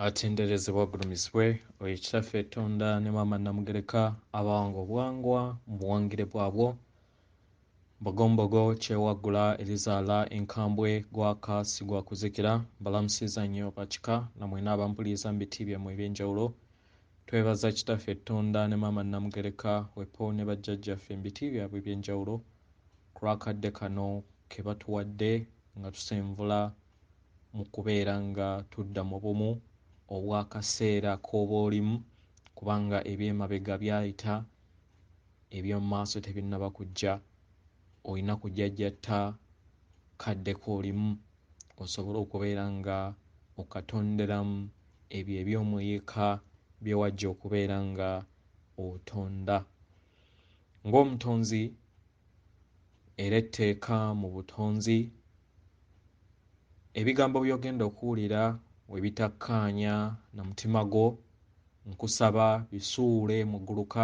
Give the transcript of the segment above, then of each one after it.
Atenderezebwa agulumizibwe oyo kitaffe Tonda ne Maama Namugereka abawanga obuwangwa mu buwangire bwabwo Bogombogo kyewaggula erizaala enkambwe gwaka si gwa kuzikira balamusiza nnyo bakika namwe n'abampuliriza mu biti byammwe eby'enjawulo twebaza kitaffe Tonda ne Maama Namugereka wepo ne bajjajjaffe mu biti byabwe eby'enjawulo ku lwakadde kano ke batuwadde nga tusenvula mu kubeera nga tudda mu bumu obw'akaseera k'oboolimu kubanga eby'emabega byayita eby'omu maaso tebinnaba kujja olina kujjajjatta kadde koolimu osobole okubeera nga okatonderamu ebyo eby'omuyika bye wajja okubeera nga otonda ng'omutonzi era etteeka mu butonzi ebigambo by'ogenda okuwulira we bitakkaanya na mutima gwo nkusaba bisuule mu gguluka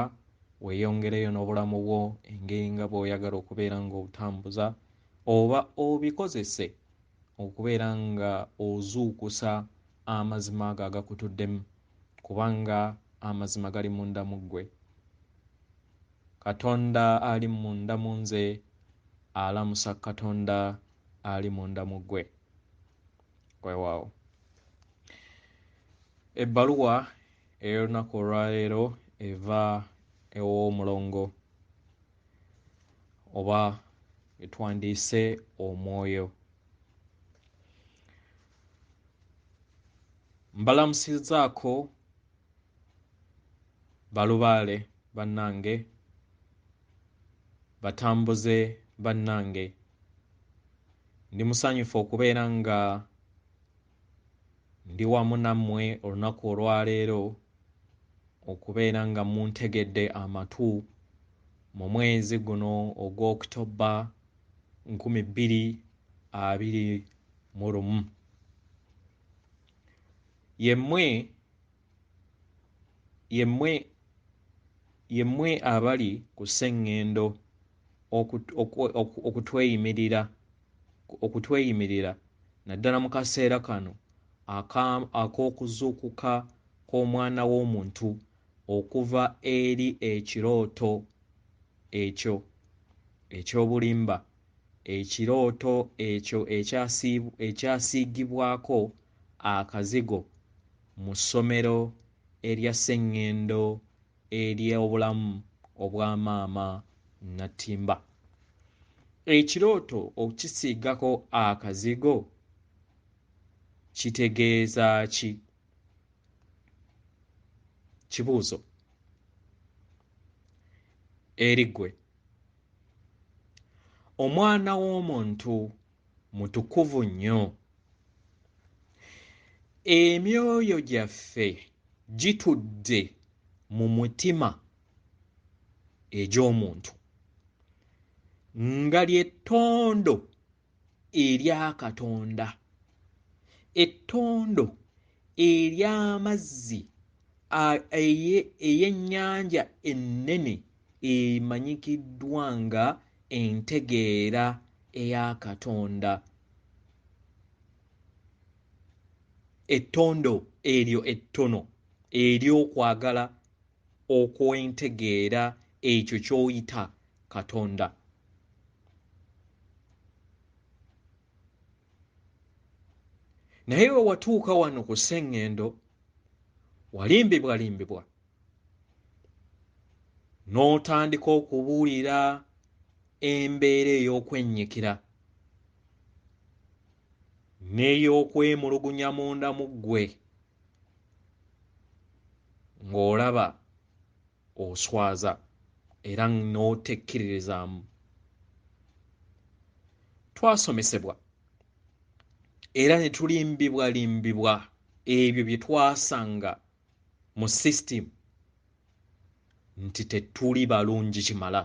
weeyongereyo n'obulamu bwo engeri nga bw'oyagala okubeera ng'obutambuza oba obikozese okubeera nga ozuukusa amazima ago agakutuddemu kubanga amazima gali munda mu ggwe Katonda ali munda mu nze alamusa Katonda ali munda mu ggwe weewaawo ebbaluwa ey'olunaku olwaleero eva ew'Omulongo oba etwandiise Omwoyo mbalamusizaako balubaale bannange batambuze bannange ndi musanyufu okubeera nga ndi wamu nammwe olunaku olwaleero okubeera nga muntegedde amatu mu mwezi guno ogw'Okutobba 2021 yemmwe abali ku Sengendo okutweyimirira naddala mu kaseera kano ak'okuzuukuka kw'Omwana w'Omuntu okuva eri ekirooto ekyo eky'Obulimba ekirooto ekyo ekyasiigibwako akazigo mu ssomero erya Sengendo ery'obulamu obwa Maama Nattimba ekirooto okukisiigako akazigo kitegeeza ki? Kibuuzo eri ggwe Omwana w'Omuntu mutukuvu nnyo emyoyo gyaffe gitudde mu mutima egy'omuntu nga ly'ettondo erya Katonda ettondo ery'amazzi ey'ennyanja ennene emanyikiddwa nga entegeera eya Katonda ettondo eryo ettono ery'okwagala okw'entegeera ekyo ky'oyita Katonda naye we watuuka wano ku Sengendo walimbibwalimbibwa n'otandika okubuulira embeera ey'okwennyikira n'ey'okwemulugunya munda mu ggwe ng'olaba oswaza era n'otekkiririzaamu twasomesebwa era ne tulimbibwalimbibwa ebyo bye twasanga mu sisitimu nti tetuli balungi kimala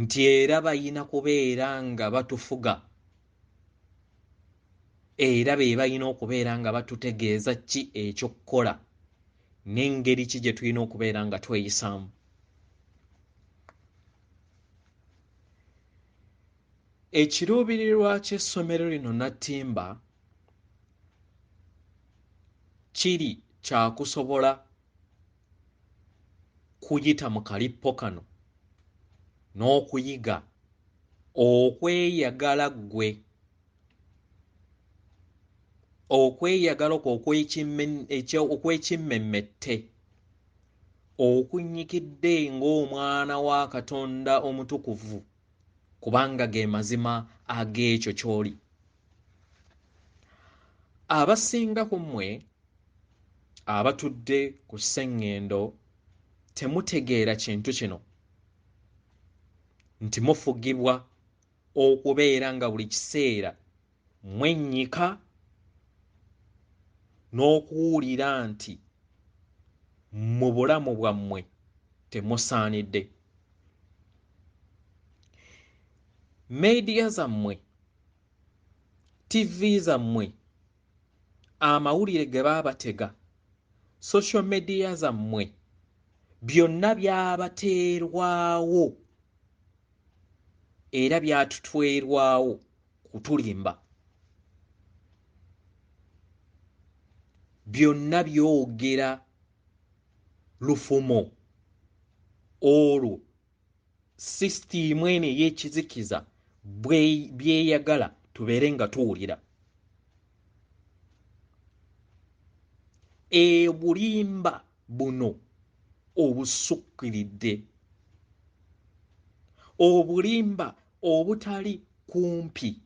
nti era bayina kubeera nga batufuga era be bayina okubeera nga batutegeeza ki eky'okkola n'engeri ki gye tulina okubeera nga tweyisaamu ekiruubirirwa ky'essomero lino Nattimba kiri kyakusobola kuyita mu kalippo kano n'okuyiga okweyagala ggwe, okweyagala okwo okwekimmemmette okunyikidde ng'omwana wa Katonda omutukuvu, kubanga ge mazima ag'ekyo ky'oli. Abasinga ku mmwe abatudde ku Sengendo temutegeera kintu kino, nti mufugibwa okubeera nga buli kiseera mwennyika n'okuwulira nti mu bulamu bwammwe temusaanidde. Meediya zammwe, TV zammwe, amawulire ge baabatega, social media zammwe, byonna byabateerwawo era byatutwerwawo kutulimba. Byonna byogera lufumo olwo sisitiimu eno ey'ekizikiza byeyagala tubeere nga tuwulira. Obulimba buno obusukkiridde, obulimba obutali kumpi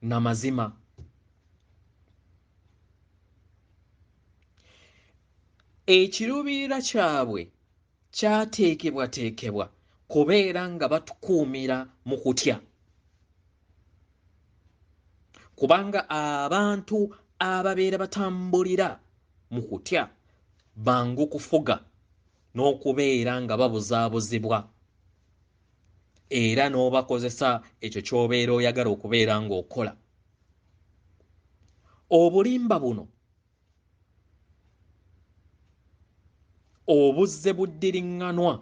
na mazima. Ekiruubirirwa kyabwe kyateekebwateekebwa kubeera nga batukuumira mu kutya, kubanga abantu ababeera batambulira mu kutya bangu kufuga n'okubeera nga babuzaabuzibwa, era n'obakozesa ekyo ky'obeera oyagala okubeera ng'okola. Obulimba buno obuzze buddiriŋŋanwa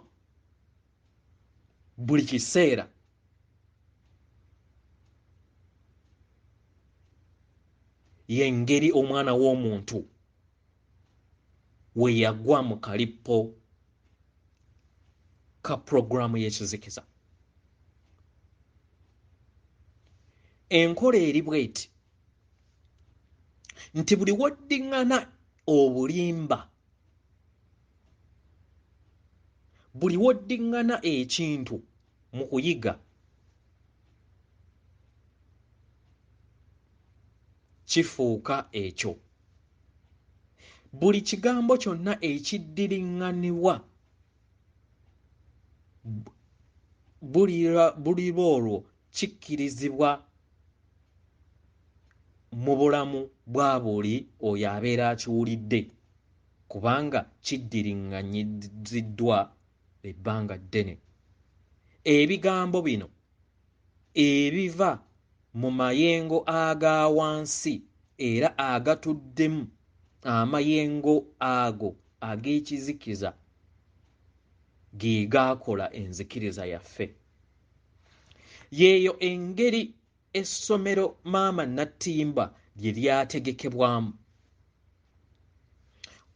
buli kiseera, y'engeri omwana w'omuntu we yagwa mu kalippo ka pulogulaamu y'ekizikiza. Enkola eri bw'eti nti buli woddiŋŋana obulimba, buli woddiŋŋana ekintu mu kuyiga, kifuuka ekyo. Buli kigambo kyonna ekiddiriŋŋanibwa buliba olwo kikkirizibwa mu bulamu bwa buli oyo abeera akiwulidde, kubanga kiddiriŋŋanyiziddwa ebbanga ddene. Ebigambo bino ebiva mu mayengo aga wansi era agatuddemu amayengo ago ag'ekizikiza ge gaakola enzikiriza yaffe. Yeeyo engeri essomero Maama Nattimba lye lyategekebwamu.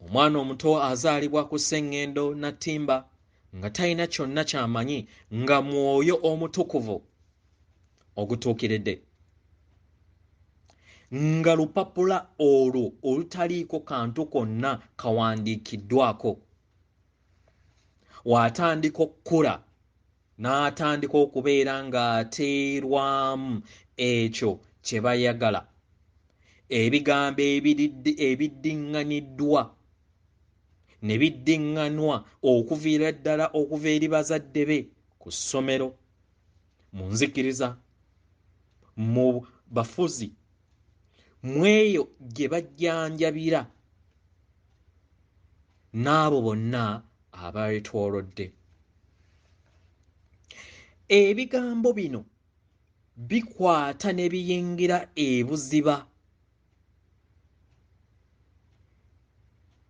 Omwana omuto azaalibwa ku Sengendo Nattimba nga talina kyonna ky'amanyi nga Mwoyo omutukuvu ogutuukiridde, nga lupapula olwo olutaliiko kantu konna kawandiikiddwako. W'atandika okkula n'atandika okubeera ng'ateerwamu ekyo kye bayagala, ebigambo ebiddiŋŋaniddwa ne biddiŋŋanwa okuviira ddala okuva eri bazadde be ku ssomero, mu nzikiriza, mu bafuzi, mu eyo gye bajjanjabira n'abo bonna abeetoolodde. Ebigambo bino bikwata ne biyingira ebuziba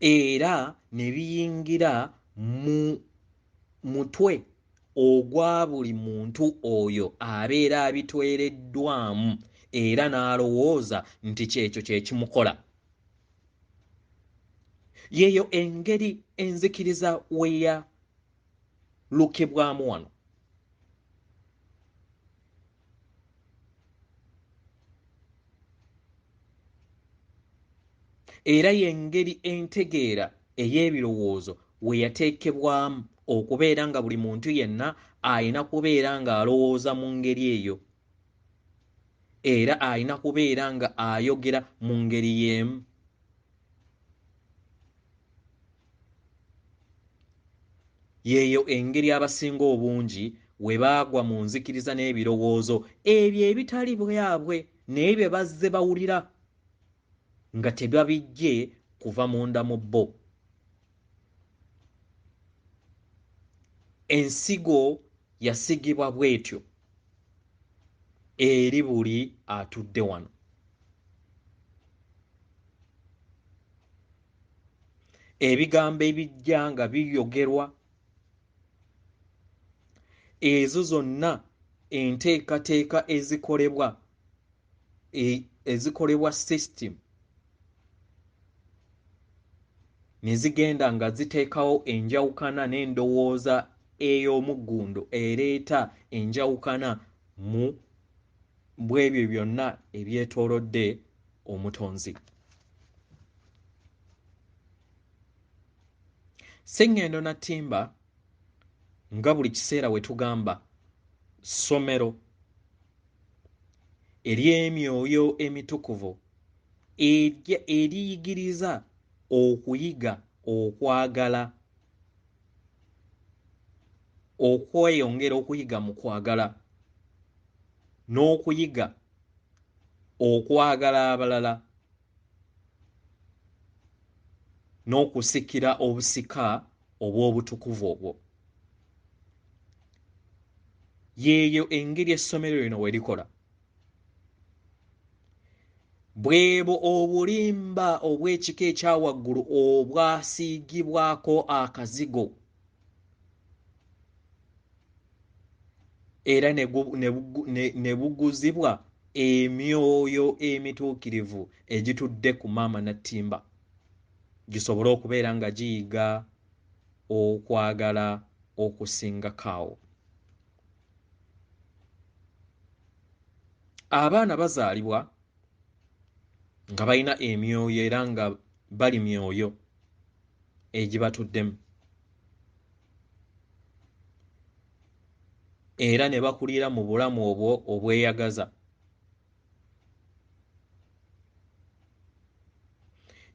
era ne biyingira mu mutwe ogwa buli muntu oyo abeera abitwereddwamu era n'alowooza nti kyekyo kye kimukola. yeeyo engeri enzikiriza we yalukibwamu wano. Era y'engeri entegeera ey'ebirowoozo we yateekebwamu okubeera nga buli muntu yenna ayina kubeera ng'alowooza mu ngeri eyo, era ayina kubeera nga ayogera mu ngeri y'emu. Yeeyo engeri abasinga obungi we baagwa mu nzikiriza n'ebirowoozo ebyo ebitali byabwe naye bye bazze bawulira nga tebabijje kuva munda mu bo. Ensigo yasigibwa bw'etyo eri buli atudde wano. Ebigambo ebijja nga biyogerwa, ezo zonna enteekateeka ezikolebwa system ne zigenda nga ziteekawo enjawukana n'endowooza ey'omuggundo ereeta enjawukana mu bw'ebyo byonna ebyetoolodde omutonzi. Sengendo Nattimba nga buli kiseera we tugamba ssomero ery'emyoyo emitukuvu eriyigiriza okuyiga okwagala, okweyongera okuyiga mu kwagala n'okuyiga okwagala abalala n'okusikira obusika obw'obutukuvu obwo. Yeeyo engeri essomero lino we likola. Bwebo obulimba obw'ekika ekyawaggulu obwasiigibwako akazigo era ne buguzibwa emyoyo emituukirivu egitudde ku Maama Nattimba gisobole okubeera nga giyiga okwagala okusingakaawo. Abaana bazaalibwa nga balina emyoyo era nga bali myoyo egibatuddemu, era ne bakulira mu bulamu obwo obweyagaza.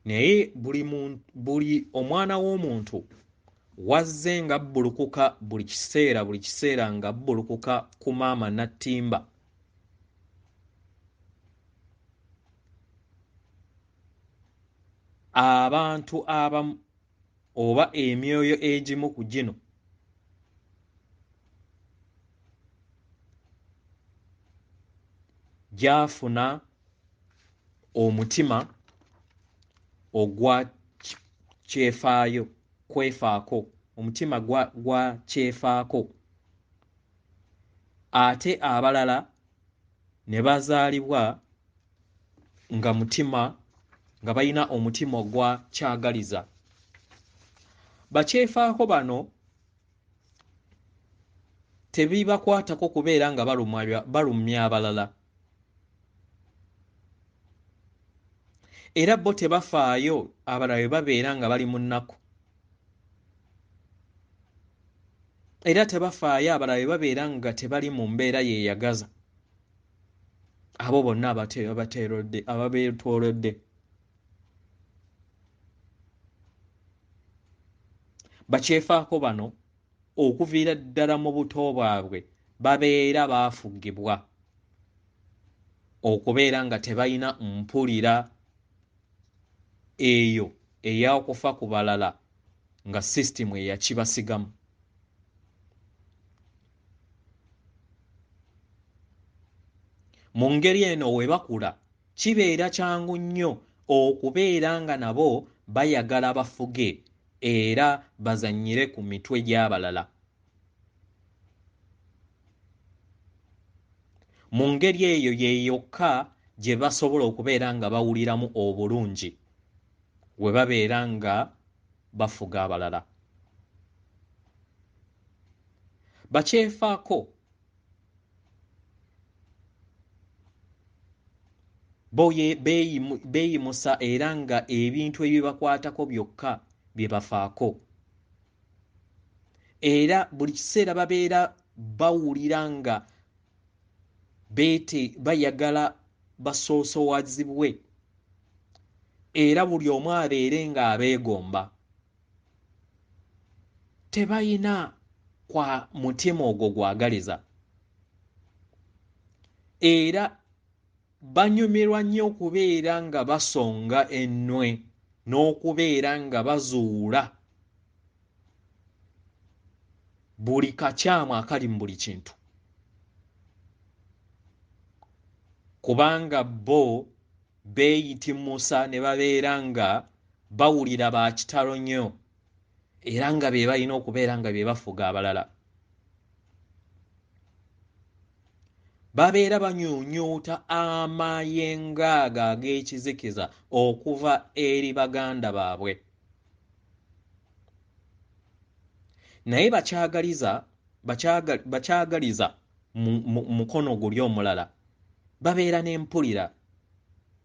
Naye buli omwana w'omuntu wazze nga bbulukuka buli kiseera nga bbulukuka ku Maama Nattimba. Abantu abamu oba emyoyo egimu ku gino gyafuna omutima ogwa kyefaayo, kwefaako, omutima gwa kyefaako, ate abalala ne bazaalibwa nga balina omutima ogwa kyagaliza. Bakyefaako bano tebibakwatako kubeera nga balumya abalala, era bo tebafaayo abalala bwe babeera nga bali mu nnaku, era tebafaayo abalala bwe babeera nga tebali mu mbeera yeeyagaza. Abo bonna ababeetoolodde bakyefaako bano okuviira ddala mu buto bwabwe babeera baafugibwa okubeera nga tebalina mpulira eyo ey'okufa ku balala nga sisitimu eyakibasigamu. Mu ngeri eno we bakula kibeera kyangu nnyo okubeera nga nabo bayagala bafuge era bazannyire ku mitwe gy'abalala. Mu ngeri eyo ye yokka gye basobola okubeera nga bawuliramu obulungi, we babeera nga bafuga abalala. Bakyefaako beeyimusa era nga ebintu ebibakwatako byokka bye bafaako. Era buli kiseera babeera bawulira nga bayagala basoosoowazibwe era buli omu abeere ng'abeegomba. Tebayina kwa mutima ogwo gwagaliza. Era banyumirwa nnyo okubeera nga basonga ennwe n'okubeera nga bazuula buli kakyamu akali mu buli kintu. Kubanga bo beeyitimusa ne babeera nga bawulira ba kitalo nnyo era nga be balina okubeera nga bye bafuga abalala. Babeera banyuunyuuta amayengo ago ag'ekizikiza okuva eri baganda baabwe. Naye bakyagaliza mu mukono guli omulala babeera n'empulira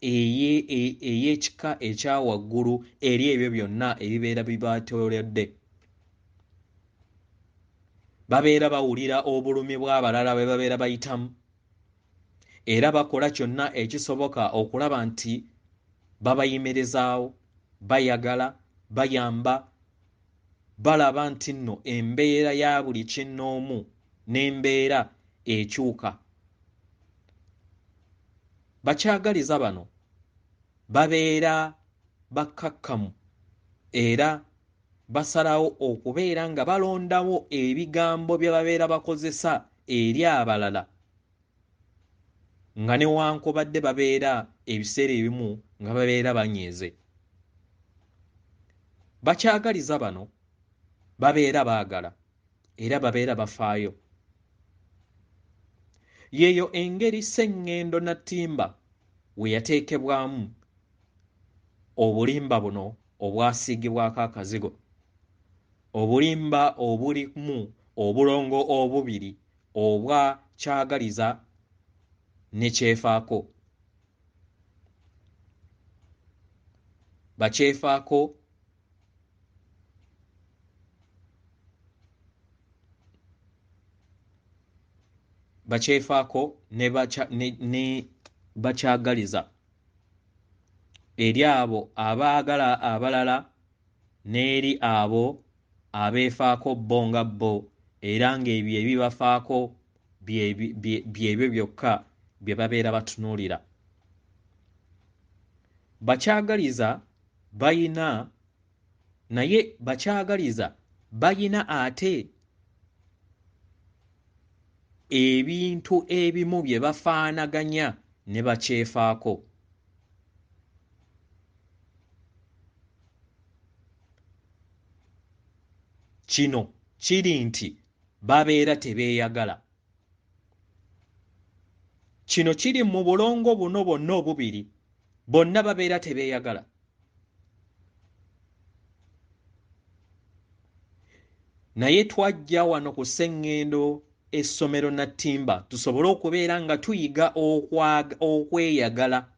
ey'ekika ekya waggulu eri ebyo byonna ebibeera bibaatooledde. Babeera bawulira obulumi bw'abalala bwe babeera bayitamu era bakola kyonna ekisoboka okulaba nti babayimirizaawo, bayagala, bayamba, balaba nti nno embeera ya buli kinnoomu n'embeera ekyuka. Bakyagaliza bano babeera bakkakkamu era basalawo okubeera nga balondawo ebigambo bye babeera bakozesa eri abalala nga newankubadde babeera ebiseera ebimu nga babeera banyiize. Bakyagaliza bano babeera baagala era babeera bafaayo. Yeeyo engeri Sengendo Nattimba we yateekebwamu obulimba buno obwasiigibwako akazigo, obulimba obulimu obulongo obubiri obwa kyagaliza ne kyefaako. Bakyefaako ne bakyagaliza eri abo abaagala abalala n'eri abo abeefaako bo nga bo era ng'ebyo ebibafaako byebyo byokka bye babeera batunuulira. Bakyagaliza bayina ate ebintu ebimu bye bafaanaganya ne bakyefaako. Kino kiri nti babeera tebeeyagala. Kino kiri mu bulongo buno bwonna obubiri, bonna babeera tebeeyagala. Naye twajja wano ku Sengendo essomero Nattimba tusobole okubeera nga tuyiga okweyagala,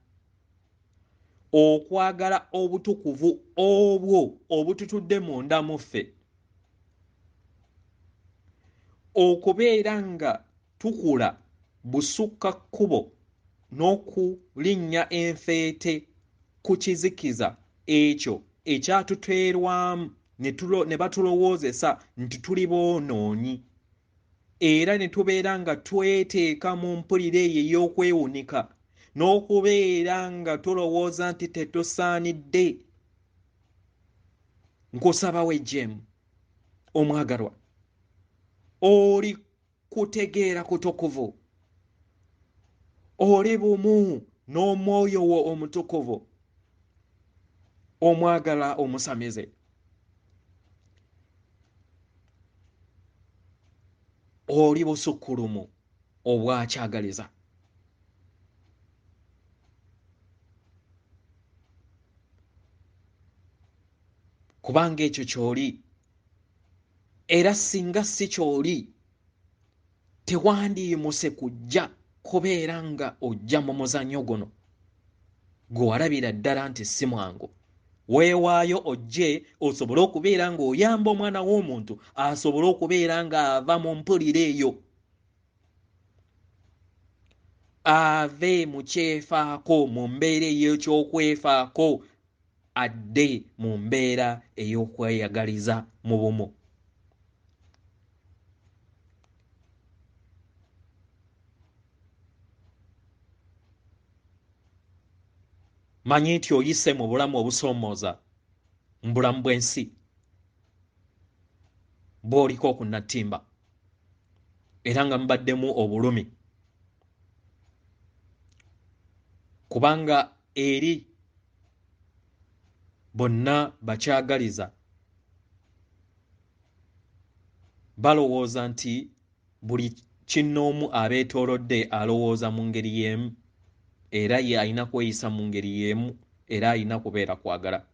okwagala obutukuvu obwo obututudde munda mu ffe, okubeera nga tukula busukka kkubo n'okulinnya enfeete ku kizikiza ekyo ekyatuteerwamu ne batulowoozesa nti tuli boonoonyi era ne tubeera nga tweteeka mu mpulira eyo ey'okwewunika n'okubeera nga tulowooza nti tetusaanidde. Nkusabawo ejjeemu omwagalwa, oli kutegeera kutukuvu, oli bumu n'omwoyo wo omutukuvu, omwagala omusamize. Oli busukkulumu obwakyagaliza. kubanga ekyo kyoli era singa si kyoli tewandiyimuse kujja kubeera nga ojja mu muzannyo guno gwe walabira ddala nti si mwangu. Weewaayo ojje osobole okubeera ng'oyamba omwana w'omuntu asobole okubeera ng'ava mu mpulira eyo, ave mu kyefaako, mu mbeera ey'ekyokwefaako, adde mu mbeera ey'okweyagaliza mu bumu. Manyi nti oyise mu bulamu obusoomooza, mu bulamu bw'ensi bw'oliko ku Nattimba, era nga mubaddemu obulumi, kubanga eri bonna bakyagaliza balowooza nti buli kinnoomu abeetoolodde alowooza mu ngeri y'emu, era ye alina kweyisa mu ngeri y'emu, era alina kubeera kwagala.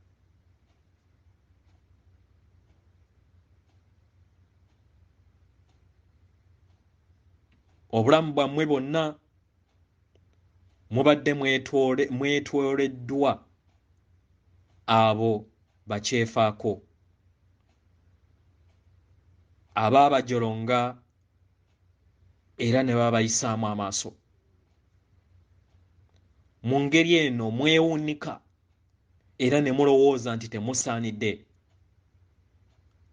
Obulamu bwammwe bwonna mubadde mwetooleddwa abo bakyefaako, abaabajolonga era ne babayisaamu amaaso. Mu ngeri eno mwewuunika era ne mulowooza nti temusaanidde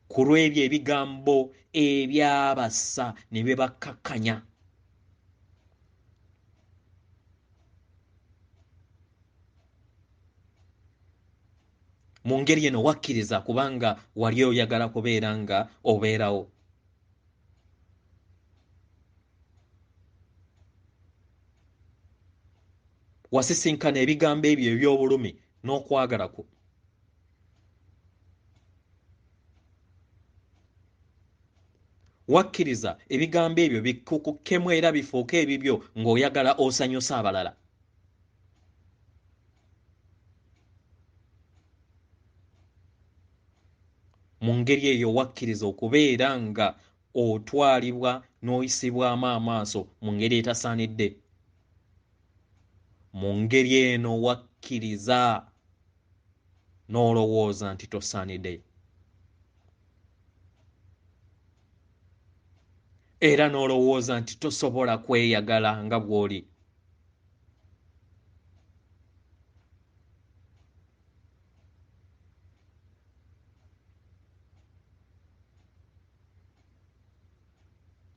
ku lw'ebyo ebigambo ebyabassa ne bye bakkakkanya. Mu ngeri eno wakkiriza kubanga wali oyagala kubeera nga obeerawo. Wasisinkana ebigambo ebyo eby'obulumi n'okwagala kwo. Wakkiriza ebigambo ebyo bikukukkemu era bifuuke ebibyo ng'oyagala osanyusa abalala. Mu ngeri eyo wakkiriza okubeera nga otwalibwa n'oyisibwamu amaaso mu ngeri etasaanidde. Mu ngeri eno wakkiriza n'olowooza nti tosaanidde. Era n'olowooza nti tosobola kweyagala nga bw'oli.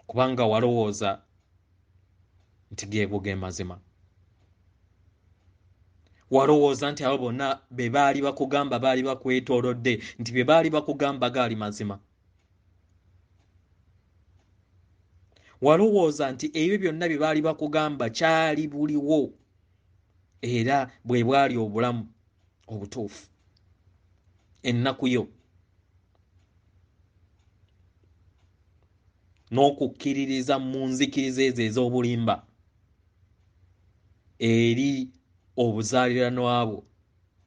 Kubanga walowooza nti geego ge mazima. Walowooza nti abo bonna be baali bakugamba baali bakwetoolodde nti bye baali bakugamba gaali mazima. Walowooza nti ebyo byonna bye baali bakugamba kyali buliwo era bwe bwali obulamu obutuufu. Ennaku yo n'okukkiririza mu nzikiriza ezo ez'obulimba eri obuzaaliranwa bwo,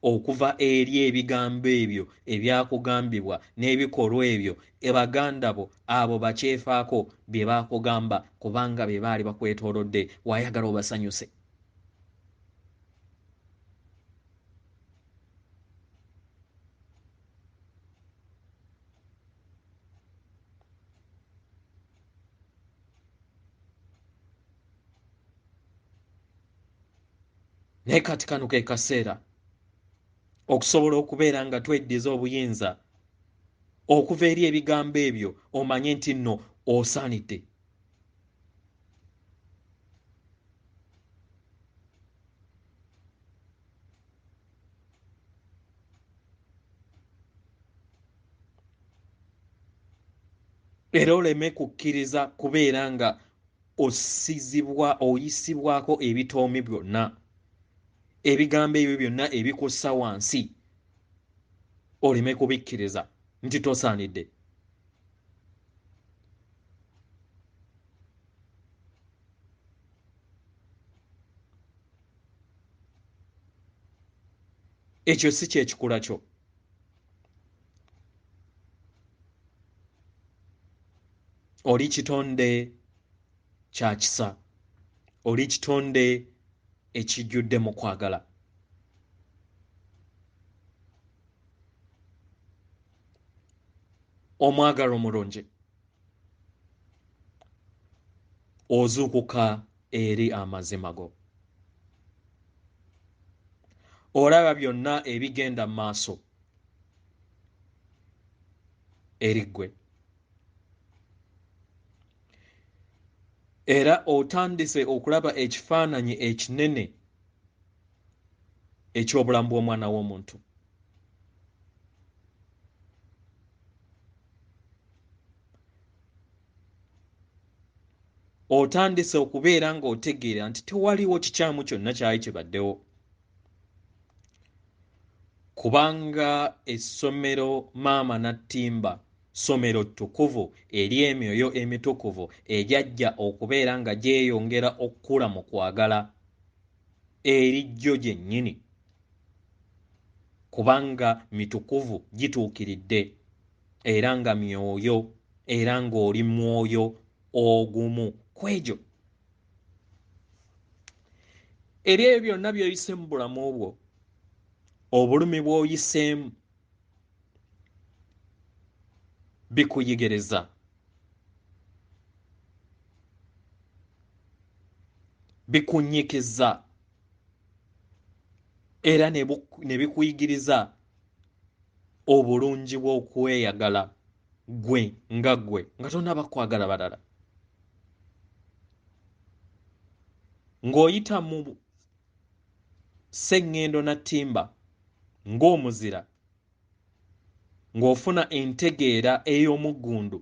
okuva eri ebigambo ebyo ebyakugambibwa n'ebikolwa ebyo baganda bo abo bakyefaako bye baakugamba kubanga be baali bakwetoolodde wayagala obasanyuse. Naye kati kano ke kaseera okusobola okubeera nga tweddiza obuyinza okuva eri ebigambo ebyo omanye nti nno osaanidde. Era oleme kukkiriza kubeera nga oyisibwako ebitoomi byonna, ebigambo ebyo byonna ebikussa wansi oleme kubikkiriza nti tosaanidde. Ekyo si kyekikula kyo. oli kitonde kya kisa, oli kitonde ekijjudde mu kwagala. Omwagala omulungi, ozuukuka eri amazima go. Olaba byonna ebigenda mu maaso eri ggwe. Era otandise okulaba ekifaananyi ekinene eky'obulamu bw'omwana w'omuntu. Otandise okubeera ng'otegeera nti tewaliwo kikyamu kyonna kyali kibaddewo. Kubanga essomero Maama Nattimba ssomero ttukuvu ery'emyoyo emitukuvu egyajja okubeera nga gyeyongera okukula mu kwagala eri jjo gyennyini, kubanga mitukuvu gituukiridde era nga myoyo era ng'oli mwoyo ogumu ku egyo. Eri ebyo byonna by'oyise mu bulamu bwo, obulumi bw'oyiseemu bikuyigereza, bikunyikiza era ne bikuyigiriza obulungi bw'okweyagala ggwe nga tonnaba kwagala balala. Ng'oyita mu Sengendo Nattimba ng'omuzira, ng'ofuna entegeera ey'omuggundu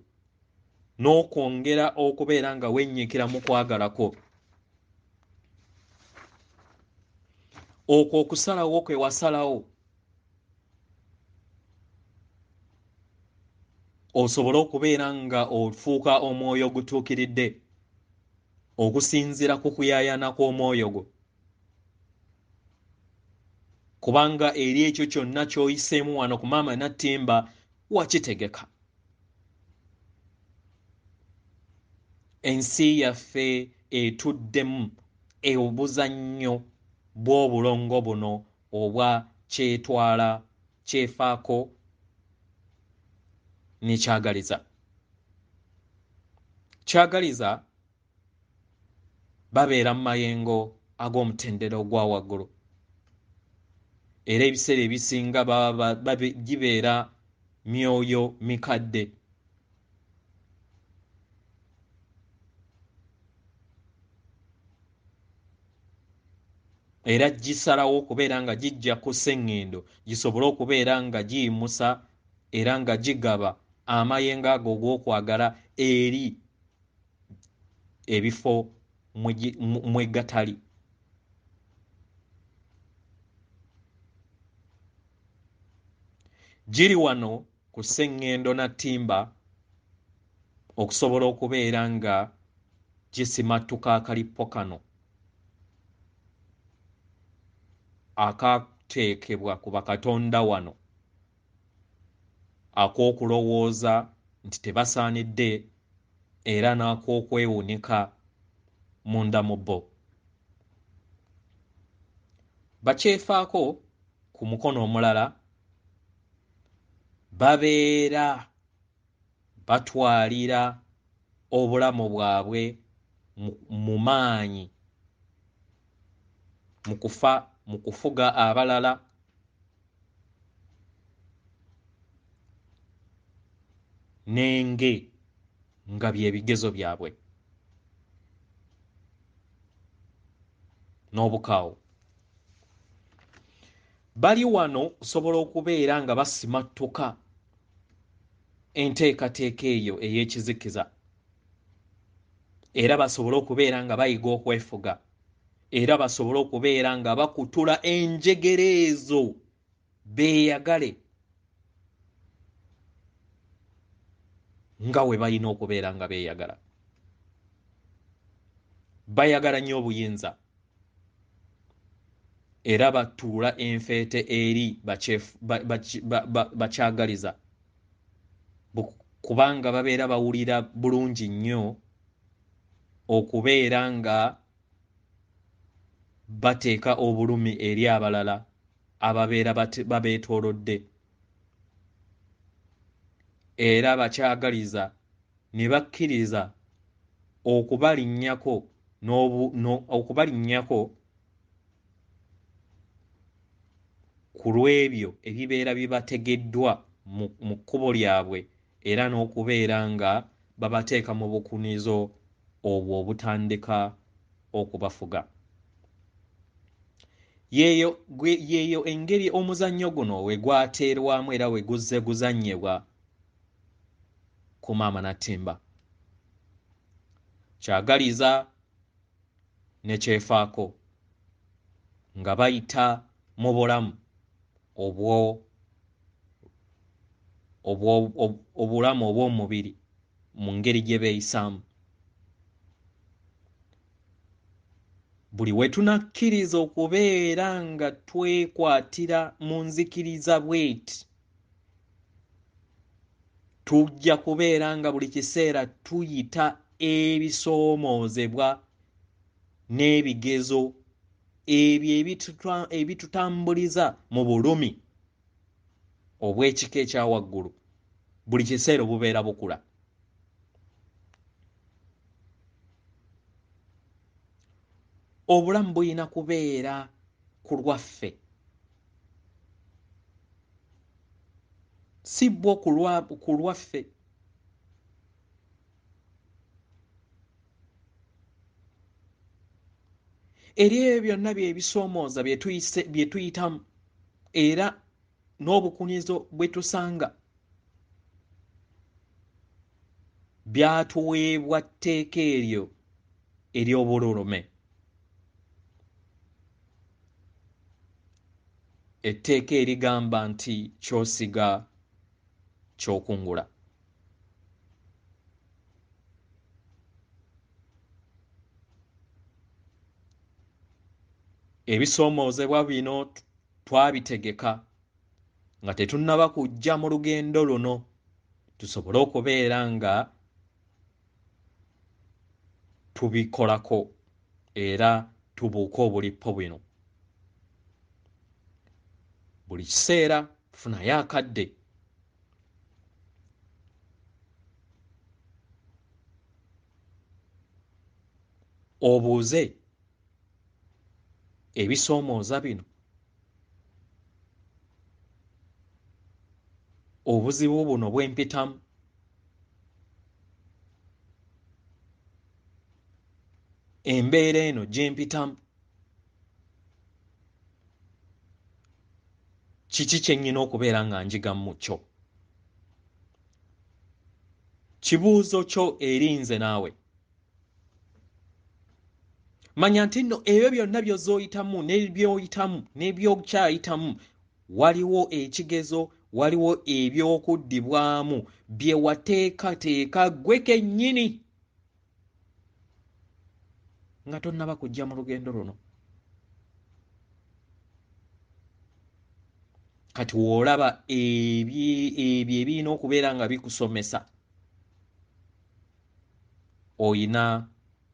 n'okwongera okubeera nga wennyikira mu kwagalako, okwo okusalawo kwe wasalawo osobole okubeera nga ofuuka omwoyo ogutuukiridde okusinziira ku kuyaayana kw'omwoyo gwo, kubanga eri ekyo kyonna ky'oyiseemu wano ku Maama Nattimba wakitegeka. Ensi yaffe etuddemu obuzannyo bw'obulongo buno obwa kyetwala, kyefaako ne kyagaliza. Kyagaliza babeera mu mayengo ag'omutendera ogwa waggulu, era ebiseera ebisinga gibeera myoyo mikadde. Era gisalawo okubeera nga gijja ku Sengendo gisobole okubeera nga giyimusa era nga gigaba amayengo ago ogw'okwagala eri ebifo mwe gatali. Giri wano ku Sengendo Nattimba okusobola okubeera nga gisimattuka akalippo kano akateekebwa ku bakatonda wano ak'okulowooza nti tebasaanidde era n'ak'okwewuunika munda mu bo. Bakyefaako ku mukono omulala babeera batwalira obulamu bwabwe mu maanyi mu kufuga abalala n'enge nga bye bigezo byabwe n'obukaawo. Bali wano okusobola okubeera nga basimattuka enteekateeka eyo ey'ekizikiza, era basobole okubeera nga bayiga okwefuga, era basobole okubeera nga bakutula enjegere ezo beeyagale nga we balina okubeera nga beeyagala. Bayagala nnyo obuyinza era batuula enfeete eri bakyagaliza kubanga babeera bawulira bulungi nnyo okubeera nga bateeka obulumi eri abalala ababeera babeetoolodde era bakyagaliza ne bakkiriza okubalinnyako okubalinnyako ku lw'ebyo ebibeera bibategeddwa mu kkubo lyabwe era n'okubeera nga babateeka mu bukunizo obwo obutandika okubafuga. Yeeyo engeri omuzannyo guno we gwateerwamu era we guzze guzannyibwa ku Maama Nattimba. Kyagaliza ne kyefaako nga bayita mu bulamu obulamu obw'omubiri mu ngeri gye beeyisaamu. Buli we tunakkiriza okubeera nga twekwatira mu nzikiriza bweti tujja kubeera nga buli kiseera tuyita ebisoomoozebwa n'ebigezo ebyo ebitutambuliza mu bulumi obw'ekika ekya waggulu buli kiseera obubeera bukula. Obulamu bulina kubeera ku lwaffe, si bwo ku lwaffe. Eri ebyo byonna bye bisoomooza bye tuyitamu era n'obukunizo bwe tusanga byatuweebwa tteeka eryo ery'obululume. Etteeka erigamba nti ky'osiga ky'okungula. Ebisoomoozebwa bino twabitegeka nga tetunnaba kujja mu lugendo luno tusobole okubeera nga tubikolako era tubuuka obulippo bino. Buli kiseera funayo akadde obuuze ebisoomooza bino obuzibu buno bwe mpitamu embeera eno gye mpitamu kiki kye nnyina okubeera nga njigamu mu kyo? Kibuuzo kyo eri nze naawe. Manya nti nno ebyo byonna by'ozooyitamu n'ebyoyitamu n'ebyokyayitamu waliwo ekigezo, waliwo eby'okuddibwamu bye wateekateeka ggwe kennyini nga tonnaba kujja mu lugendo luno. Kati w'olaba ebyo ebirina okubeera nga bikusomesa oyina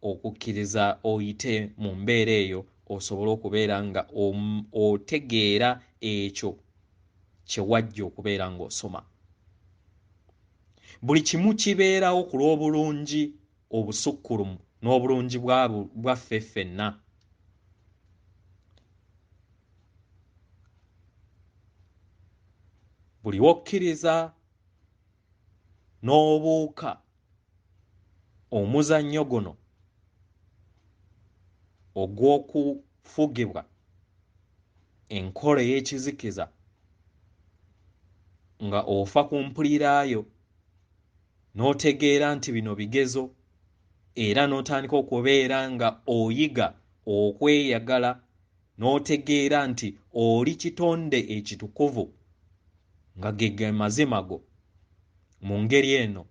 okukkiriza oyite mu mbeera eyo osobole okubeera nga otegeera ekyo kye wajja okubeera ng'osoma. Buli kimu kibeerawo ku lw'obulungi obusukkulumu n'obulungi bwaffe ffenna. Buli wokkiriza n'obuuka omuzannyo guno ogw'okufugibwa enkola ey'ekizikiza nga ofa ku mpuliraayo n'otegeera nti bino bigezo era n'otandika okubeera nga oyiga okweyagala n'otegeera nti oli kitonde ekitukuvu nga ge mazima go, mu ngeri eno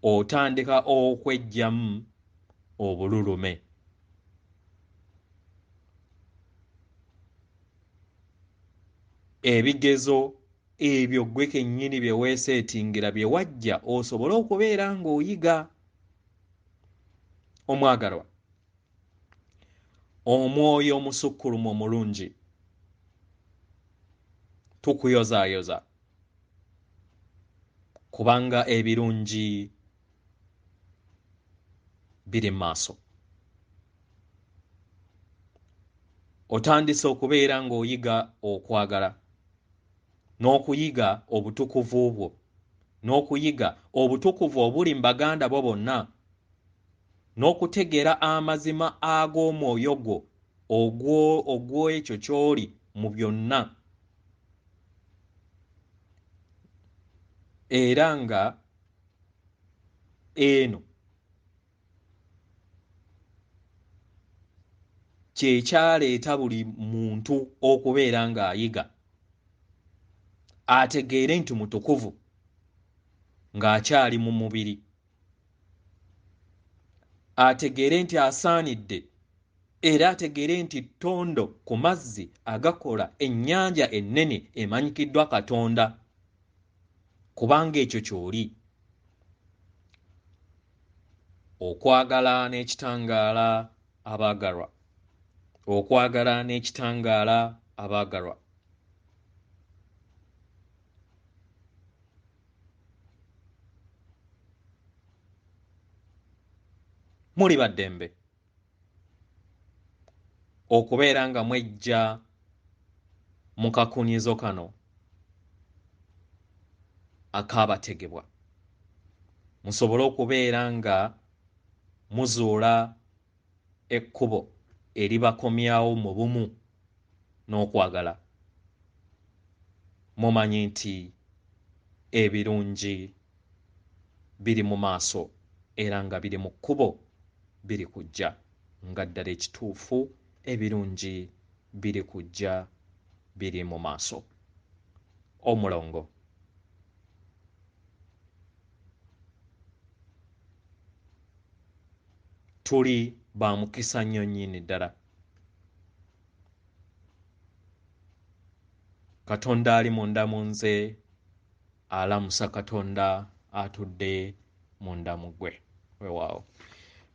otandika okweggyamu obululume. Ebigezo ebyo gwe kennyini bye weeseetingira bye wajja osobole okubeera ng'oyiga. Omwagalwa, omwoyo omusukkulumu omulungi tukuyozaayoza kubanga ebirungi biri mu maaso. Otandise okubeera ng'oyiga okwagala n'okuyiga obutukuvu bwo n'okuyiga obutukuvu obuli mu baganda bo bonna n'okutegeera amazima ag'omwoyo gwo ogw'ekyo ky'oli mu byonna, era nga eno kyekyaleeta buli muntu okubeera ng'ayiga ategeere nti mutukuvu ng'akyali mu mubiri, ategeere nti asaanidde era ategeere nti ttondo ku mazzi agakola ennyanja ennene emanyikiddwa Katonda, kubanga ekyo ky'oli. Okwagala n'ekitangaala abaagalwa, okwagala n'ekitangaala abaagalwa. Muli baddembe okubeera nga mwejja mu kakunizo kano akaabategebwa, musobole okubeera nga muzuula ekkubo eribakomyawo mu bumu n'okwagala. Mumanyi nti ebirungi biri mu maaso era nga biri mu kkubo biri kujja, nga ddala ekituufu ebirungi biri kujja biri mu maaso. Omulongo. Tuli ba mukisa nnyo nnyini ddala. Katonda ali munda mu nze alamusa Katonda atudde munda mu ggwe. Weewaawo.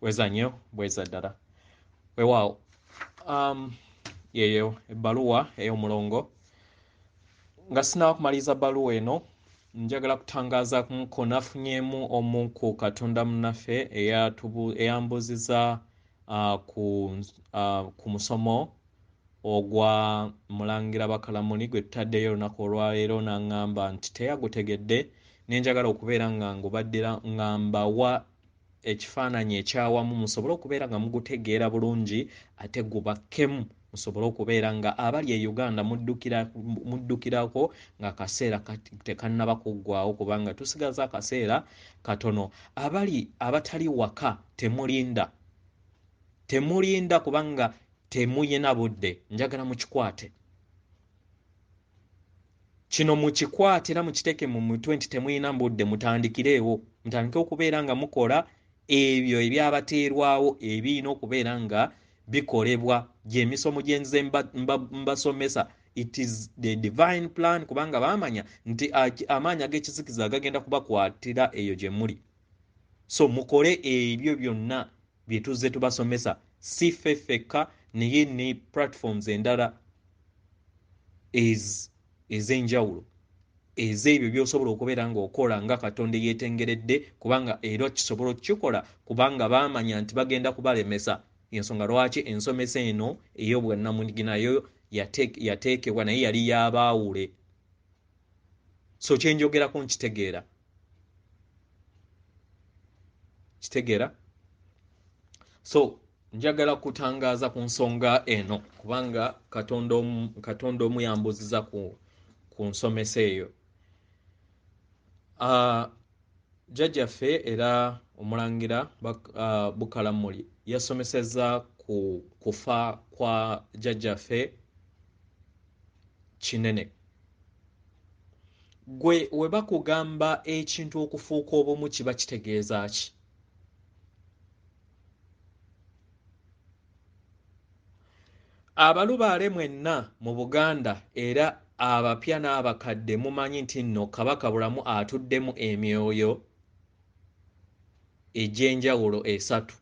Weza nnyo, bweza ddala. Weewaawo. Yeeyo ebbaluwa ey'Omulongo. Nga sinaakumaliza bbaluwa eno, njagala kutangaaza ko nafunyeemu omu ku Katonda munnaffe eyambuuziza ku musomo ogwa Mulangira Bakalamuli gwe tutaddeyo olunaku olwaleero, n'aŋŋamba nti teyagutegedde, ne njagala okubeera nga ngubaddira ng'ambawa ekifaananyi ekyawamu musobole okubeera nga mugutegeera bulungi ate gubakkemu, musobole okubeera nga abali e Uganda muddukirako ng'akaseera tekannaba kuggwaawo kubanga tusigaza akaseera katono. Abatali waka temulinda kubanga temuyina budde, njagala mukikwate. Kino mukikwate era mukiteeke mu mutwe nti temuyina budde, mutandike okubeera nga mukola ebyo ebyabateerwawo ebirina okubeera nga bikolebwa, gy'emisomo gye nze mbasomesa. It is the divine plan, kubanga baamanya nti amaanyi ag'ekizikiza gagenda kubakwatira eyo gye muli. So mukole ebyo byonna bye tuzze tubasomesa, si ffe ffekka naye ne platforms endala ez'enjawulo ez'ebyo by'osobola okubeera ng'okola nga Katonda yeetengeredde, kubanga era kisobola okukikola kubanga baamanya nti bagenda kubalemesa. Ensonga lwaki ensomesa eno ey'obwannamuligi nayo yateekebwa naye yali y'abaawule. So kyenjogerako nkitegeera. So njagala kutangaaza ku nsonga eno kubanga Katonda omu yambuuziza ku nsomesa eyo. Jjajjaffe era Omulangira Bukalamuli yasomesezza ku kufa kwa jjajjaffe kinene. Gwe we bakugamba ekintu okufuuka obumu kiba kitegeeza ki? Abalubaale mwenna mu Buganda era abapya n'abakadde mumanyi nti nno Kabaka Bulamu atuddemu emyoyo egy'enjawulo esatu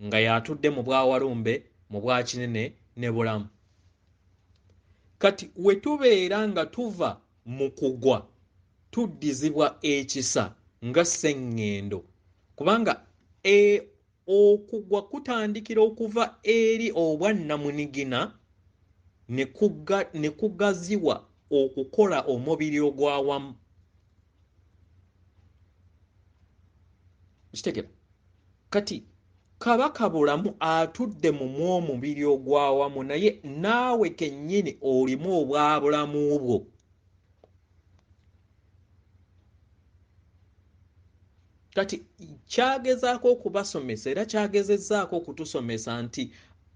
nga yatudde mu Bwawalumbe, mu Bwakinene ne Bulamu. Kati we tubeera nga tuva mu kugwa tuddizibwa ekisa nga Sengendo, kubanga okugwa kutandikira okuva eri obwannamunigina ne kugaziwa okukola omubiri ogwawamu. Kitegera kati Kabaka Bulamu atudde mu omubiri ogwawamu, naye naawe kennyini olimu obwabulamu bwo. Kati kyagezaako okubasomesa era kyagezezzaako okutusomesa nti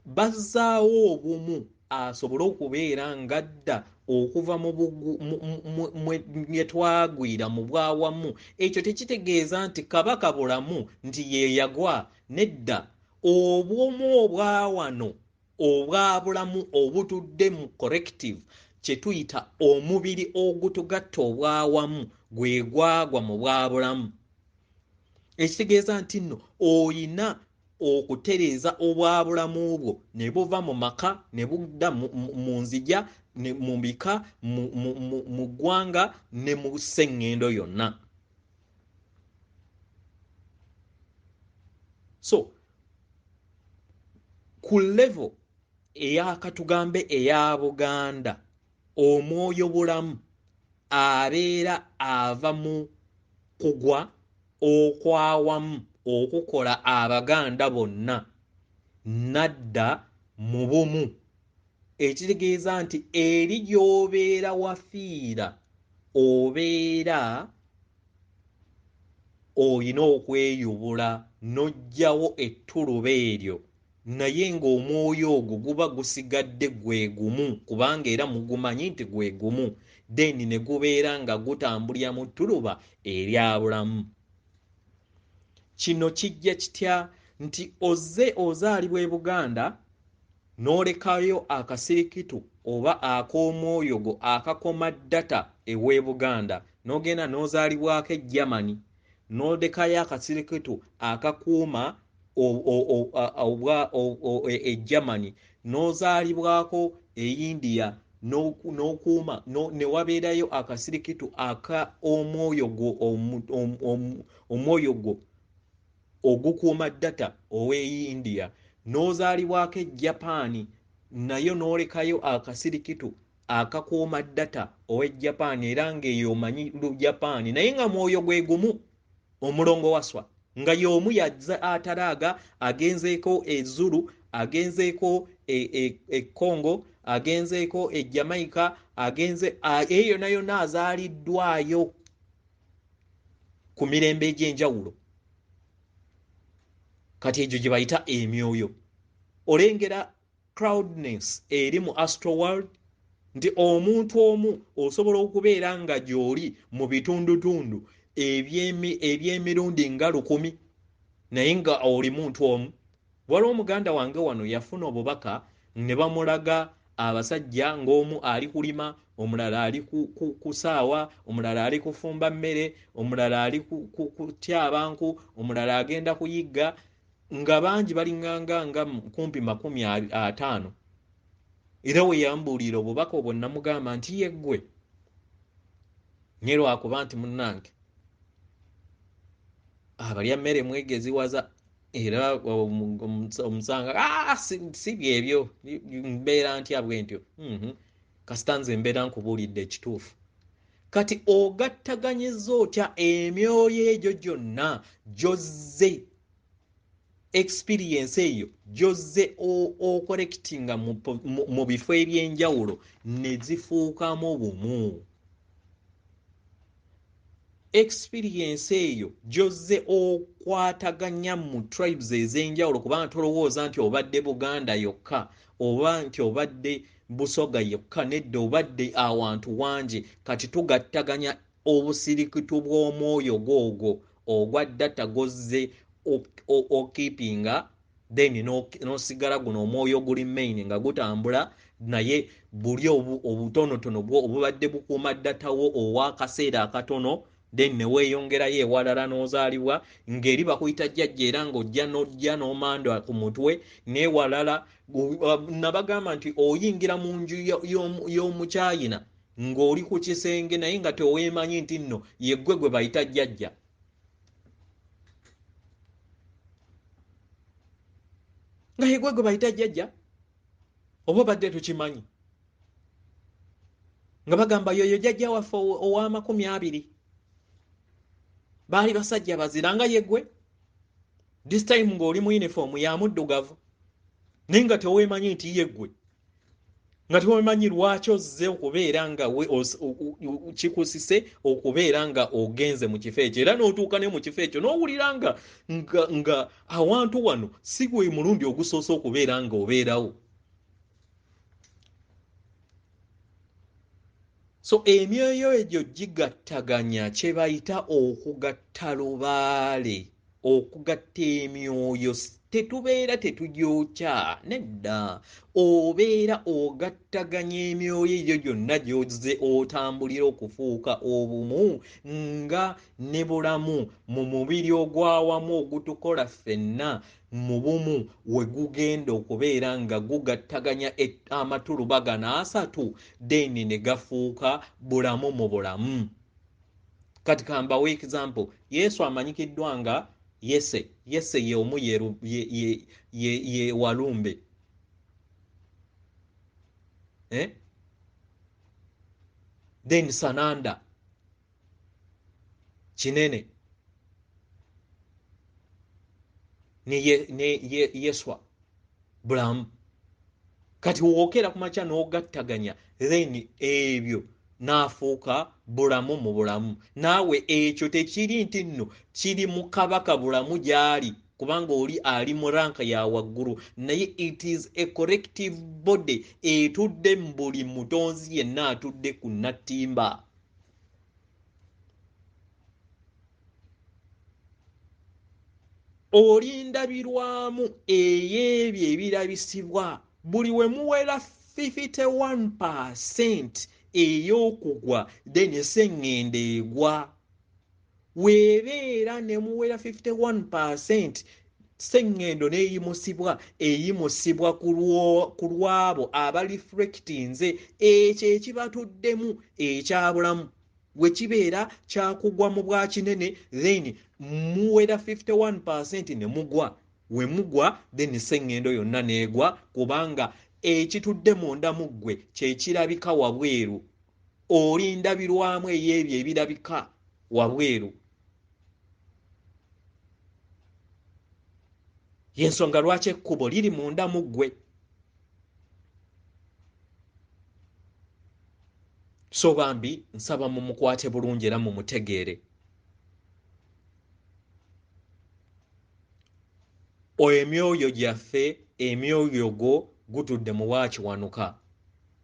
bazzaawo obumu asobole okubeera ngadda okuva mwe twagwira mu bwawamu. Ekyo tekitegeeza nti Kabaka Bulamu nti ye yagwa, nedda. Obumu obwawano obwabulamu obutudde mu collective kye tuyita omubiri ogutugatta obwawamu gwe gwagwa mu bwabulamu. Ekitegeeza nti nno oyina okutereeza obwabulamu bwo ne buva mu maka ne budda mu nzija, mu bika, mu ggwanga ne mu Sengendo yonna. So ku level ey'akatugambe eya Buganda, Omwoyo Bulamu abeera ava mu kugwa okwawamu okukola Abaganda bonna nadda mu bumu. Ekitegeeza nti eri gy'obeera wafiira obeera oyina okweyubula n'oggyawo ettuluba eryo, naye ng'omwoyo ogwo guba gusigadde gwe gumu, kubanga era mugumanyi nti gwe gumu, then ne gubeera nga gutambulira mu ttuluba erya bulamu. Kino kijja kitya nti ozaalibwa e Buganda n'olekayo akasirikitu oba ak'omwoyo gwo akakoma ddata ew'e Buganda, n'ogenda n'ozaalibwako e Germany, n'olekayo akasirikitu akakuuma e Germany, n'ozaalibwako e India n'okuuma ne wabeerayo akasirikitu aka omwoyo gwo ogukuuma ddata ow'e India, n'ozaalibwako e Japan nayo n'olekayo akasirikitu akakuuma ddata ow'e Japan, era ng'eyo omanyi Lujapani, naye nga mwoyo gwe gumu, omulongo waswa, nga y'omu yazza atalaaga, agenzeeko e Zulu, agenzeeko e Congo, agenzeeko e Jamaica, eyo nayo azaaliddwayo ku mirembe egy'enjawulo. Kati egyo gye bayita emyoyo. Olengera crowdness eri mu astral world, nti omuntu omu osobola okubeera nga gy'oli mu bitundutundu eby'emirundi nga 100, naye nga oli muntu omu. Waliwo omuganda wange wano yafuna obubaka ne bamulaga abasajja ng'omu ali kulima, omulala ali ku saawa, omulala ali kufumba mmere, omulala ali kutyaba nku, omulala agenda kuyigga, nga bangi balinganga kumpi 50. Era we yambuulira obubaka obwo namugamba nti yeggwe nye lwakuba nti munnange abalya mmere mwegeziwaza, era omusanga si byebyo, mbeera ntya bwe ntyo. Kasita nze mbeera nkubuulidde ekituufu. Kati ogattaganyizza otya emyoyo egyo gyonna gyozze experience eyo gyozze okolekitinga mu bifo eby'enjawulo ne zifuukamu bumu. Experience eyo gyozze okwataganya mu tribes ez'enjawulo, kubanga tolowooza nti obadde Buganda yokka oba nti obadde Busoga yokka, nedda obadde awantu wangi. Kati tugattaganya obusirikitu bw'omwoyo gwogwo ogwa ddata gozze okeepinga, then n'osigala guno omwoyo guli main nga gutambula, naye buli obutonotono bwo obubadde bukuuma ddatawo ow'akaseera akatono then ne weeyongerayo ewalala n'ozaalibwa ng'eri bakuyita jjajja era ng'ojja n'ojja n'omanda ku mutwe n'ewalala nabagamba nti oyingira mu nju y'omukyayina ng'oli ku kisenge naye nga teweemanyi nti nno yeggwe gwe bayita jjajja. Nga yeggwe gwe bayita jjajja oba badde tukimanyi nga bagamba yoyo jjajja waffe owa20 baali basajja bazira nga yeggwe this time ng'oli mu uniform ya muddugavu naye nga teweemanyi nti yeggwe nga teweemanyi lwaki ozze okubeera nga kikusise okubeera nga ogenze mu kifo ekyo era n'otuuka ne mu kifo ekyo n'owulira nga awantu wano si gwe mulundi ogusoose okubeera nga obeerawo. So emyoyo egyo gigattaganya kye bayita okugatta lubaale, okugatta emyoyo. Tetubeera tetugyokya nedda, obeera ogattaganya emyoyo egyo gyonna gy'ozze otambulira okufuuka obumu nga ne bulamu mu mubiri ogwawamu ogutukola ffenna mu bumu we gugenda okubeera nga gugattaganya amatulubagano 3 then ne gafuuka bulamu mu bulamu. Kati kambawo example, Yesu amanyikiddwa nga Yese ye omu ye walumbe. Then Sananda Kinene ne Yeswa bulamu. Kati wookera ku makya n'ogattaganya then ebyo n'afuuka bulamu mu bulamu. Naawe ekyo tekiri nti nno kiri mu kabaka bulamu gy'ali kubanga oli ali mu ranka ya waggulu, naye it is a collective body etudde mu buli mutonzi yenna atudde ku Nattimba. Oli ndabirwamu ey'ebyo ebirabisibwa buli we muwera 51% ey'okugwa then Sengendo egwa. Weebeera ne muwera 51% Sengendo eyimusibwa ku lwabo abareflectinze ekyo ekibatuddemu ekyabulamu. We kibeera kyakugwa mu bwa kinene then muwera 51% ne mugwa. We mugwa then Sengendo yonna neegwa kubanga ekitudde munda mu ggwe kye kirabika wabweru. Oli ndabirwamu ey'ebyo ebirabika wabweru. Yensonga lwaki ekkubo liri munda mu ggwe. So bambi nsaba mumukwate bulungi era mumutegeere. Emyoyo gyaffe, emyoyo go gutudde mu bwakiwanuka.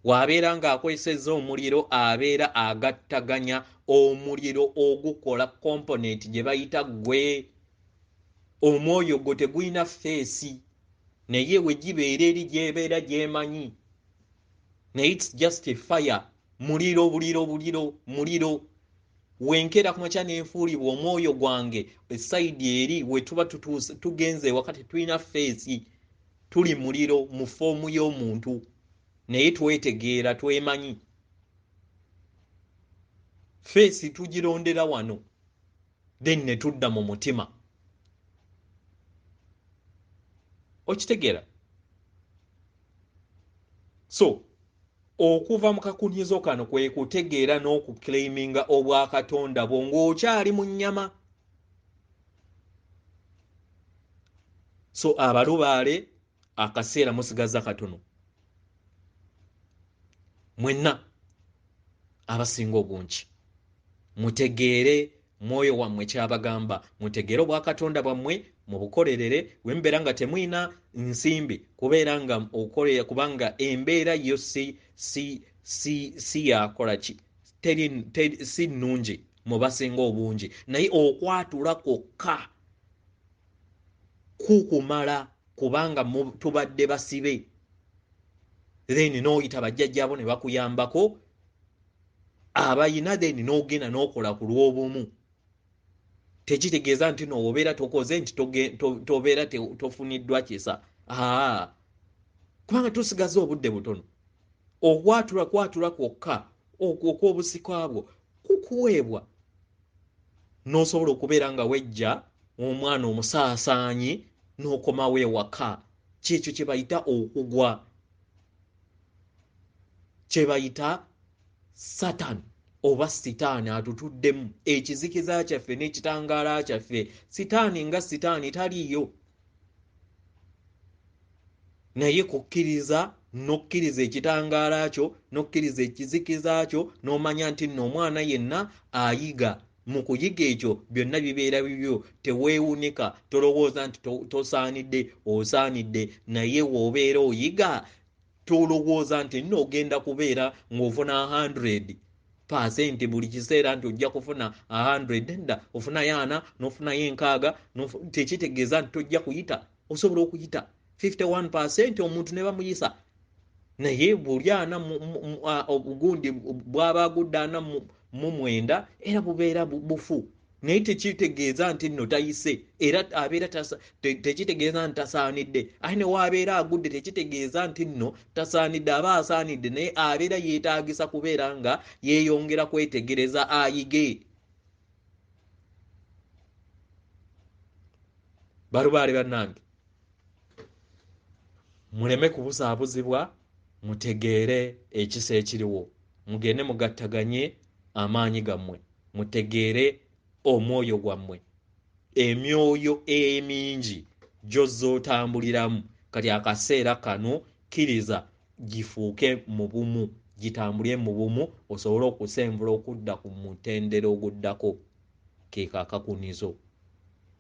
Wabeera ng'akozesezza omuliro abeera agattaganya omuliro ogukola component gye bayita ggwe. Omwoyo gwo tegulina feesi naye we gibeera eri gyebeera gyemanyi. Naye it's just a fire. Muliro. Wenkera ku makya n'enfuulibwa omwoyo gwange esayidi eri we tuba tugenze wakati tulina feesi. Tuli muliro mu foomu y'omuntu naye twetegeera twemanyi. Feesi tugirondera wano then ne tudda mu mutima. Okitegeera? So okuva mu kakunyizo kano kwe kutegeera n'okuclaiminga obwakatonda bwo ng'okyali mu nnyama. So abalubaale akaseera musigaza katono. Mwenna abasinga obungi mutegeere mwoyo wammwe kyabagamba, mutegeere obwakatonda bwammwe mubukolerere. Wembeera nga temwina nsimbi kubeera nga okolera kubanga embeera yo si yakola ki si nnungi mu basinga obungi, naye okwatula kwokka kukumala kubanga tubadde basibe. then n'oyita bajjajjaabo ne bakuyambako abayina then n'ogenda n'okola ku lw'obumu. Tekitegeeza nti no obeera tokoze nti tobeera tofuniddwa kisa. Kubanga tusigaze obudde butono. Kwatula kwokka okw'obusika bwo kukuweebwa n'osobola okubeera nga wejja omwana omusaasaanyi n'okomawo ewaka. Kyekyo kye bayita okugwa, kye bayita Satan oba sitaani atutuddemu. Ekizikiza kyaffe n'ekitangaala kyaffe, sitaani nga sitaani taliiyo, naye kukkiriza n'okkiriza ekitangaala kyo n'okkiriza ekizikiza kyo n'omanya nti nno omwana yenna ayiga. Mu kuyiga ekyo byonna bibeera bibyo, teweewunika, tolowooza nti tosaanidde, osaanidde, naye w'obeera oyiga tolowooza nti nno ogenda kubeera ng'ofuna 100% buli kiseera nti ojja kufuna 100. Nda ofunayo 40 n'ofunayo 60, tekitegeeza nti tojja kuyita. Osobola okuyita 51% omuntu ne bamuyisa, naye buli 40 obugundi bw'aba agudde 49 era bubeera bufu. Naye tekitegeeza nti nno tayise, era abeera tekitegeeza nti tasaanidde. Aye ne waabeera agudde tekitegeeza nti nno tasaanidde, aba asaanidde, naye abeera yeetaagisa kubeera nga yeeyongera kwetegereza ayige. Balubaale bannange, muleme kubuzaabuzibwa, mutegeere ekisa ekiriwo, mugende mugattaganye amaanyi gammwe, mutegeere omwoyo gwammwe, emyoyo emingi gy'ozza otambuliramu. Kati akaseera kano kkiriza gifuuke mu bumu, gitambulire mu bumu, osobole okusenvula okudda ku mutendera oguddako. Ke kakakunizo.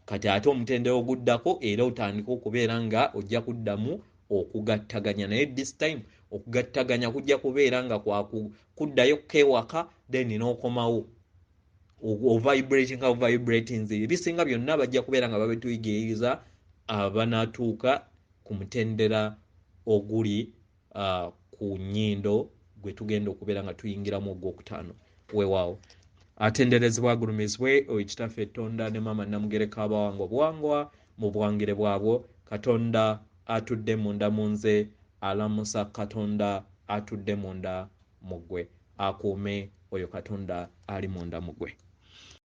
Kati ate omutendera oguddako era otandika okubeera nga ojja kuddamu okugattaganya, naye this time okugattaganya kujja kubeera nga kuddayo kewaka then n'okomawo vibrating ebisinga byonna bajja kubeera nga babituyigiriza abanatuuka ku mutendera oguli ku nnyindo gwe tugenda okubeera nga tuyingiramu ogwokutaano. Weewaawo atenderezebwa agulumizibwe Kitaffe Tonda ne Maama Namugereka abawanga obuwangwa mu buwangire bwabwo. Katonda atudde munda mu nze, alamusa Katonda atudde munda mu ggwe, akuume oyo Katonda ali munda mu ggwe.